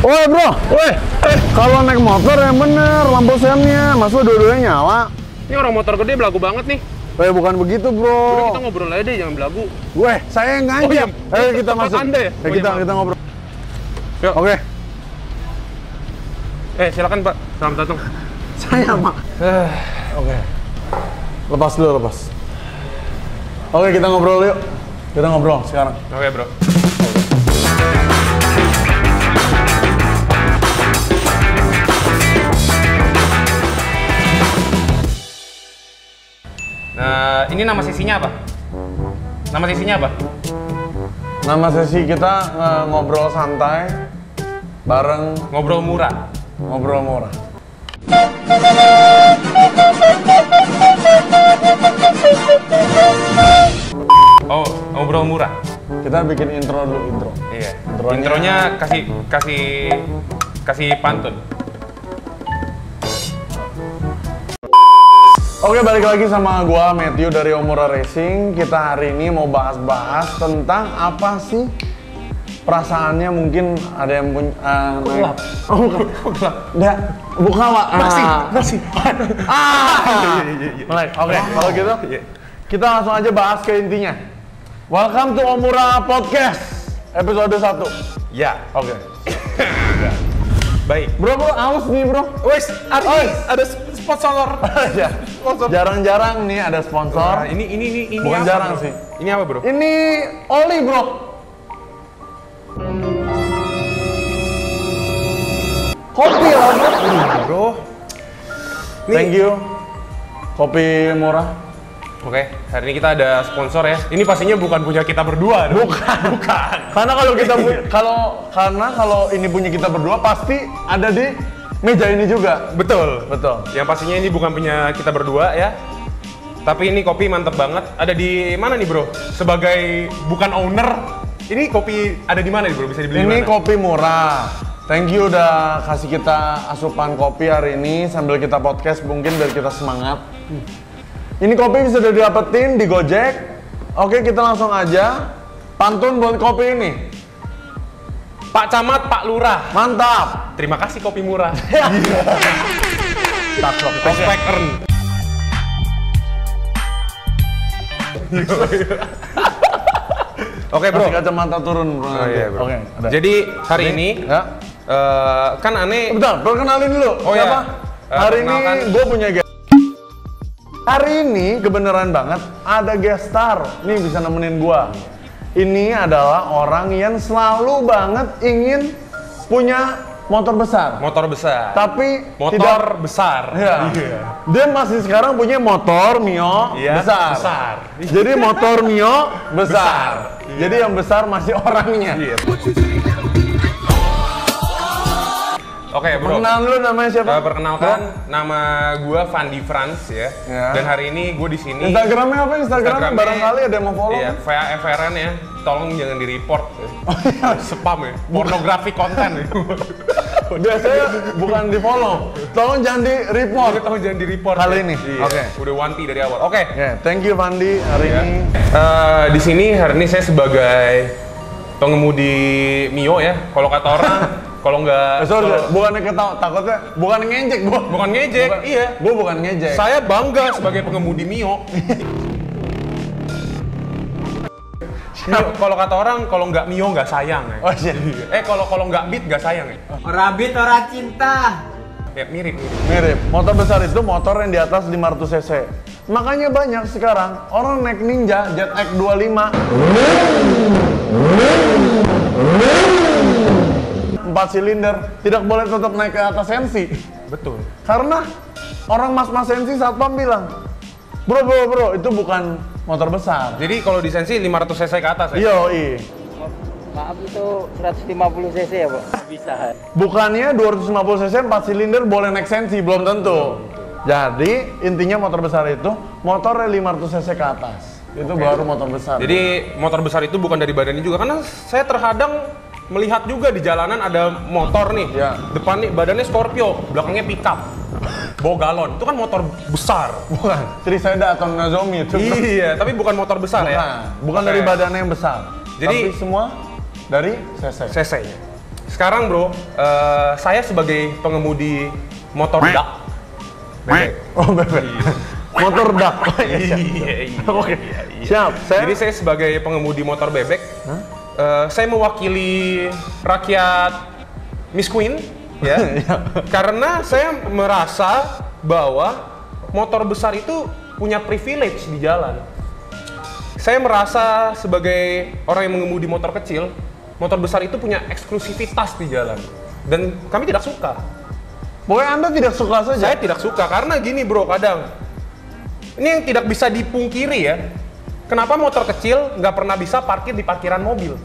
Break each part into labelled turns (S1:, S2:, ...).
S1: Woi bro, kalau naik motor yang bener lampu sennya, masa dua-duanya nyala?
S2: Ini orang motor gede belagu banget nih.
S1: Bukan begitu bro.
S2: Udah kita ngobrol aja deh, jangan belagu.
S1: Saya yang ngajak.
S2: Iya.
S1: Kita masuk.
S2: Anda ya?
S1: Kita ngobrol.
S2: Yuk.
S1: Oke.
S2: Silakan Pak, selamat datang.
S1: Saya Pak. Oke. Lepas dulu, lepas. Oke, kita ngobrol yuk. Kita ngobrol sekarang.
S2: Oke bro. Nah, ini nama sisinya apa? Nama sisinya apa?
S1: Nama sesi kita ngobrol santai bareng
S2: Ngobrol murah.
S1: ngobrol murah.
S2: Oh, ngobrol murah.
S1: Kita bikin intro dulu, intro.
S2: Iya.
S1: Intronya-
S2: Intronya kasih pantun.
S1: Oke, balik lagi sama gua Matthew dari Omura Racing. Kita hari ini mau bahas-bahas tentang apa sih perasaannya, mungkin ada yang punya
S2: Gelap.
S1: Oh, gelap. Enggak, buka Pak.
S2: Masih.
S1: Mulai. Oke, kalau gitu kita langsung aja bahas ke intinya. Welcome to Omura Podcast episode 1.
S2: Ya.
S1: Oke.
S2: Baik.
S1: Bro, aus nih, Bro.
S2: Wes, ada sponsor.
S1: Ya. Jarang-jarang nih ada sponsor.
S2: Ini
S1: Bukan
S2: apa,
S1: jarang
S2: bro?
S1: sih.
S2: Ini apa, Bro?
S1: Ini oli, Bro. Kopi lah, Bro.
S2: Bro.
S1: Thank you. Kopi murah.
S2: Oke, hari ini kita ada sponsor ya. Ini pastinya bukan punya kita berdua, dong.
S1: Bukan.
S2: Bukan.
S1: Karena kalau ini punya kita berdua pasti ada di meja ini juga.
S2: Betul.
S1: Betul.
S2: Yang pastinya ini bukan punya kita berdua ya. Tapi ini kopi mantep banget. Ada di mana nih, Bro? Sebagai bukan owner, ini kopi ada di mana nih, Bro? Bisa dibeli di
S1: Ini
S2: mana?
S1: kopi murah. Thank you udah kasih kita asupan kopi hari ini sambil kita podcast, mungkin biar kita semangat. Ini kopi bisa didapetin di Gojek. Oke, kita langsung aja pantun buat kopi ini.
S2: Pak Camat, Pak Lurah.
S1: Mantap.
S2: Terima kasih kopi murah.
S1: Taklok.
S2: Respect earn. Oke, Bro.
S1: Kasih kacamata turun, Bro.
S2: Oh, iya, Bro.
S1: Oke, ada.
S2: Jadi hari ini
S1: Ya.
S2: kan aneh.
S1: Bentar, perkenalin dulu.
S2: Oh,
S1: siapa?
S2: iya.
S1: Hari ini
S2: Perkenalkan.
S1: gue punya guest. Hari ini kebenaran banget ada guest star. Nih bisa nemenin gua. Ini adalah orang yang selalu banget ingin punya motor besar.
S2: Motor besar.
S1: Tapi
S2: Motor
S1: tidak.
S2: besar.
S1: Ya.
S2: Iya.
S1: Dia masih sekarang punya motor Mio
S2: Iya,
S1: besar.
S2: besar.
S1: Jadi motor Mio besar.
S2: Besar.
S1: Jadi yang besar masih orangnya.
S2: Iya. Oke, Bro.
S1: Perkenalan dulu namanya siapa?
S2: Perkenalkan, nama gua Fandi Franz ya.
S1: Ya.
S2: Dan hari ini gue di sini.
S1: Instagramnya apa? Instagramnya barangkali ada yang mau follow.
S2: Iya, VAFRN ya. Tolong jangan di report. Spam ya. Pornografi konten ya.
S1: Biasanya bukan di follow. Tolong jangan di report.
S2: Tolong jangan di report.
S1: Kali
S2: ya.
S1: ini.
S2: Iya.
S1: Oke.
S2: Udah wanti dari awal. Oke.
S1: Oke, thank you Fandi hari
S2: Ya.
S1: ini.
S2: Di sini hari ini saya sebagai pengemudi Mio ya. Kalau kata orang, kalau nggak
S1: Sorry,
S2: kalau-
S1: bukannya ketawa, takutnya bukan ngejek gua.
S2: bukan ngejek, iya.
S1: Gua bukan ngejek.
S2: Saya bangga sebagai pengemudi Mio. Mio, kalau kata orang, kalau nggak Mio nggak sayang ya.
S1: Oh iya.
S2: Kalau nggak Beat nggak sayang ya.
S3: Ora beat, ora cinta.
S2: Ya mirip.
S1: Mirip. Motor besar itu motor yang di atas 500 cc. Makanya banyak sekarang orang naik Ninja Jet X 25. 4 silinder, tidak boleh tetap naik ke atas sensi.
S2: Betul.
S1: Karena orang mas-mas sensi satpam bilang, bro, itu bukan motor besar.
S2: Jadi kalau di sensi 500 cc ke atas ya.
S1: Yoi.
S3: Maaf itu 150 cc ya, Pak? Bisa.
S1: Bukannya 250 cc 4 silinder boleh naik sensi, belum tentu. Jadi intinya motor besar itu motornya 500 cc ke atas. Itu baru motor besar.
S2: Jadi motor besar itu bukan dari badannya juga, karena saya terkadang melihat juga di jalanan ada motor nih,
S1: Ya.
S2: depan nih badannya Scorpio, belakangnya pickup, bawa galon, itu kan motor besar.
S1: bukan Triseda atau Nozomi itu.
S2: Iya, tapi bukan motor besar ya.
S1: Bukan
S2: Oke.
S1: dari badannya yang besar.
S2: Jadi-
S1: tapi semua dari cc.
S2: CC-nya. Sekarang bro, saya sebagai pengemudi motor dak bebek.
S1: Oh, bebek. Motor dak. Oke. Siap.
S2: Jadi saya sebagai pengemudi motor bebek, saya mewakili rakyat Miss Queen, ya. Karena saya merasa bahwa motor besar itu punya privilege di jalan. Saya merasa sebagai orang yang mengemudi motor kecil, motor besar itu punya eksklusivitas di jalan. Dan kami tidak suka.
S1: Pokoknya Anda tidak suka saja?
S2: Saya tidak suka, karena gini bro, kadang ini yang tidak bisa dipungkiri ya. Kenapa motor kecil nggak pernah bisa parkir di parkiran mobil?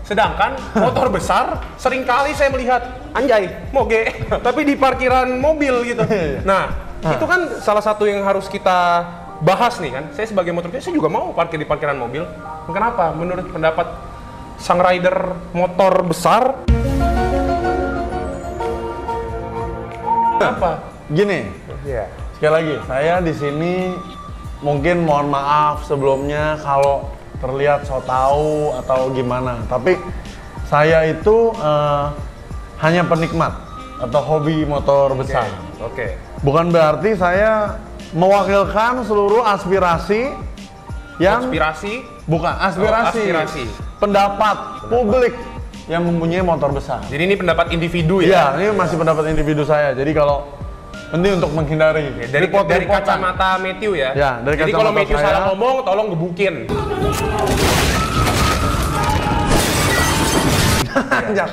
S2: Sedangkan motor besar seringkali saya melihat, anjay, moge, tapi di parkiran mobil gitu. Nah, itu kan salah satu yang harus kita bahas nih kan. Saya sebagai motor kecil, saya juga mau parkir di parkiran mobil. Kenapa? Menurut pendapat sang rider motor besar, apa?
S1: Gini, sekali lagi, saya di sini mungkin mohon maaf sebelumnya kalau terlihat so tahu atau gimana. Tapi saya itu hanya penikmat atau hobi motor besar.
S2: Oke.
S1: Bukan berarti saya mewakilkan seluruh aspirasi yang
S2: Konspirasi?
S1: bukan aspirasi,
S2: aspirasi.
S1: pendapat publik yang mempunyai motor besar.
S2: Jadi ini pendapat individu
S1: Iya,
S2: ya?
S1: ini masih pendapat individu saya. Jadi kalau penting untuk menghindari
S2: Dari
S1: report-reportan.
S2: kacamata Matthew ya?
S1: Ya, dari
S2: Jadi kalau
S1: kacamata
S2: Matthew
S1: saya.
S2: salah ngomong, tolong gebukin.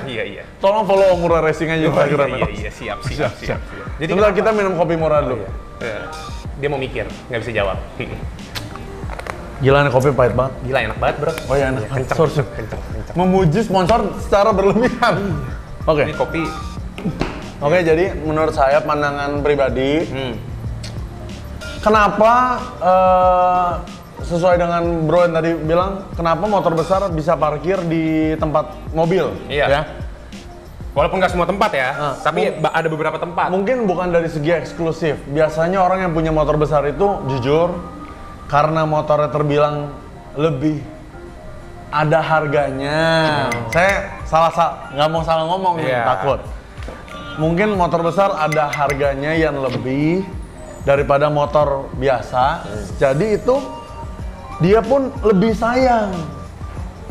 S2: Iya.
S1: Tolong follow Murah Racing aja Instagram.
S2: Iya, siap.
S1: Jadi kita minum kopi murah dulu.
S2: Dia mau mikir, nggak bisa jawab.
S1: Gila nih kopi pahit banget.
S2: Gila, enak banget bro.
S1: Oh iya, enak.
S2: Kenceng,
S1: Sorry.
S2: kenceng.
S1: Memuji sponsor secara berlebihan. Oke.
S2: Ini kopi.
S1: Oke, jadi menurut saya pandangan pribadi, kenapa sesuai dengan bro yang tadi bilang, kenapa motor besar bisa parkir di tempat mobil?
S2: Iya.
S1: Ya?
S2: Walaupun nggak semua tempat ya, tapi ada beberapa tempat.
S1: Mungkin bukan dari segi eksklusif. Biasanya orang yang punya motor besar itu jujur karena motornya terbilang lebih ada harganya. Saya nggak mau salah ngomong nih, takut. Mungkin motor besar ada harganya yang lebih daripada motor biasa. Jadi itu dia pun lebih sayang.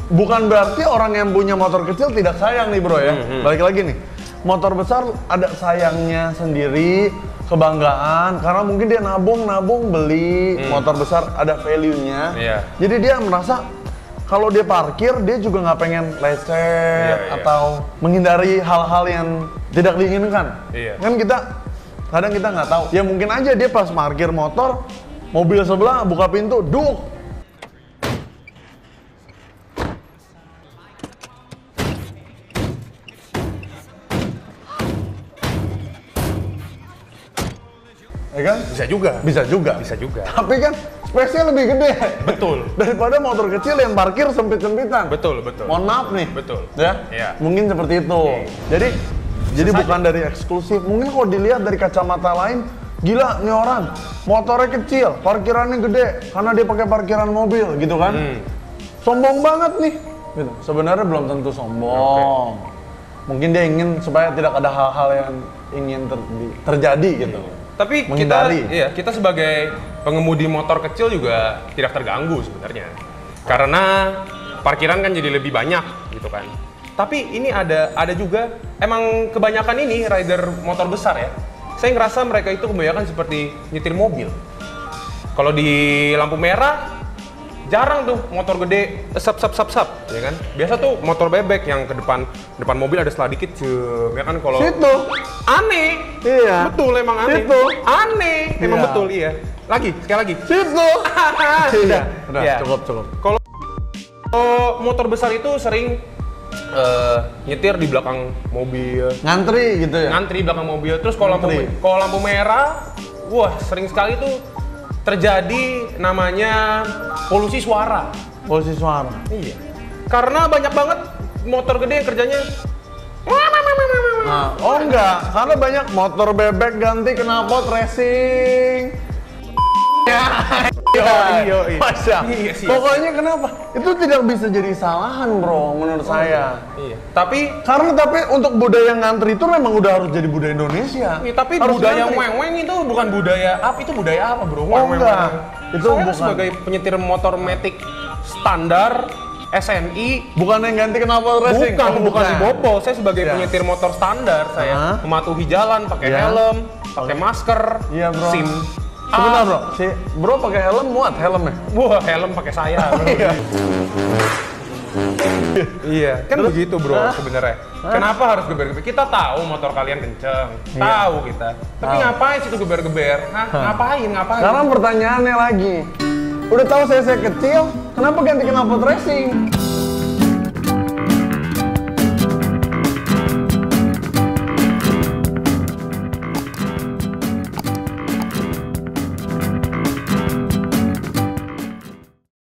S1: Bukan berarti orang yang punya motor kecil tidak sayang nih bro ya. Balik lagi nih, motor besar ada sayangnya sendiri, kebanggaan, karena mungkin dia nabung beli motor besar, ada value-nya. Jadi dia merasa kalau dia parkir, dia juga nggak pengen lecet atau menghindari hal-hal yang tidak diinginkan. Kan kadang kita nggak tahu. Ya mungkin aja dia pas parkir motor, mobil sebelah buka pintu, duk. Ya kan? Bisa juga. Tapi kan space-nya lebih gede.
S2: Betul.
S1: Daripada motor kecil yang parkir sempit-sempitan.
S2: Betul.
S1: Mohon maaf nih.
S2: Betul.
S1: Ya?
S2: Iya.
S1: Mungkin seperti itu. Jadi bukan dari eksklusif. Mungkin kalau dilihat dari kacamata lain, gila nih orang, motornya kecil, parkirannya gede karena dia pakai parkiran mobil gitu kan. Sombong banget nih. Gitu. Sebenarnya belum tentu sombong. Mungkin dia ingin supaya tidak ada hal-hal yang ingin terjadi gitu.
S2: Tapi kita sebagai pengemudi motor kecil juga tidak terganggu sebenarnya. Karena parkiran kan jadi lebih banyak gitu kan. Tapi ini ada juga, emang kebanyakan ini rider motor besar ya. Saya ngerasa mereka itu kebanyakan seperti nyetir mobil. Kalau di lampu merah, jarang tuh motor gede sap, ya kan? Biasa tuh motor bebek yang ke depan mobil ada setelah dikit, ya kan? Kalau
S1: situ
S2: aneh,
S1: iya,
S2: betul emang aneh,
S1: situ
S2: aneh, emang betul iya. Sekali lagi,
S1: situ,
S2: udah,
S1: cukup.
S2: Kalau motor besar itu sering nyetir di belakang mobil,
S1: ngantri gitu ya?
S2: Ngantri belakang mobil, terus kalau lampu merah, wah sering sekali tuh terjadi namanya polusi suara. Iya. Karena banyak banget motor gede yang kerjanya
S1: enggak, karena banyak motor bebek ganti knalpot racing.
S2: Iya.
S1: Masya.
S2: Iya sih.
S1: Pokoknya kenapa? Itu tidak bisa jadi salahan bro, menurut saya.
S2: Iya. Tapi
S1: untuk budaya ngantri itu memang udah harus jadi budaya Indonesia.
S2: tapi
S1: harus
S2: budaya
S1: ngantri.
S2: weng-weng itu bukan budaya apa? Itu budaya apa bro?
S1: Oh enggak. Itu
S2: Saya
S1: bukan.
S2: sebagai penyetir motor matic standar SNI
S1: Bukan yang ganti knalpot racing.
S2: bukan di Bobo. Saya sebagai
S1: Ya.
S2: penyetir motor standar, saya mematuhi jalan, pakai
S1: Ya.
S2: helm, pakai masker,
S1: Iya bro.
S2: SIM.
S1: Sebentar bro, si bro pakai helm muat helmnya.
S2: Wah, helm pakai saya. Bro.
S1: Iya.
S2: Iya, kan begitu bro sebenarnya. Kenapa harus geber-geber? Kita tahu motor kalian kenceng, tahu kita. Tapi ngapain sih itu geber-geber? Hah? Ngapain?
S1: Sekarang pertanyaannya lagi. Udah tahu saya kecil, kenapa ganti knalpot racing?